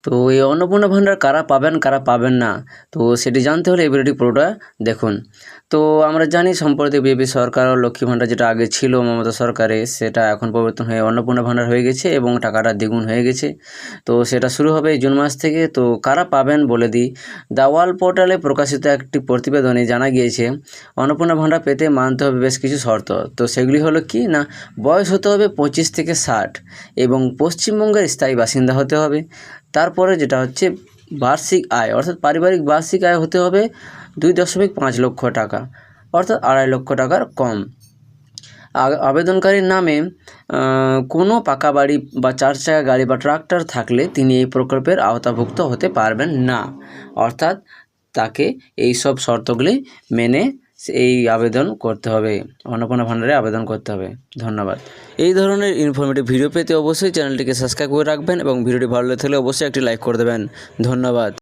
তো এই অন্নপূর্ণা ভাণ্ডার কারা পাবেন না, তো সেটি জানতে হলে এই ভিডিওটি পুরোটা দেখুন। তো আমরা জানি সম্প্রতি বিজেপি সরকার ও লক্ষ্মী ভাণ্ডার যেটা আগে ছিল মমতা সরকারে, সেটা এখন পরিবর্তন হয়ে অন্নপূর্ণা ভাণ্ডার হয়ে গেছে এবং টাকাটা দ্বিগুণ হয়ে গেছে। তো সেটা শুরু হবে জুন মাস থেকে। তো কারা পাবেন বলে দিই। দ্য ওয়াল পোর্টালে প্রকাশিত একটি প্রতিবেদনে জানা গিয়েছে অন্নপূর্ণা ভাণ্ডার পেতে মানতে হবে বেশ কিছু শর্ত। তো সেগুলি হলো কি না, বয়স হতে হবে 25 থেকে 60 এবং পশ্চিমবঙ্গের স্থায়ী বাসিন্দা হতে হবে। তারপরে যেটা হচ্ছে বার্ষিক আয়, অর্থাৎ পারিবারিক বার্ষিক আয় হতে হবে 2.5 লক্ষ টাকা, অর্থাৎ 2.5 লক্ষ টাকার কম। আবেদনকারীর নামে কোনো পাকা বাড়ি বা 4 চাকা গাড়ি বা ট্রাক্টর থাকলে তিনি এই প্রকল্পের আওতাভুক্ত হতে পারবেন না। অর্থাৎ তাকে এই সব শর্তগুলি মেনে এই আবেদন করতে হবে, অন্নপূর্ণা ভাণ্ডারে আবেদন করতে হবে। ধন্যবাদ। এই ধরনের ইনফরমেটিভ ভিডিও পেতে অবশ্যই চ্যানেলটিকে সাবস্ক্রাইব করে রাখবেন এবং ভিডিওটি ভালো লাগলে অবশ্যই একটি লাইক করে দেবেন। ধন্যবাদ।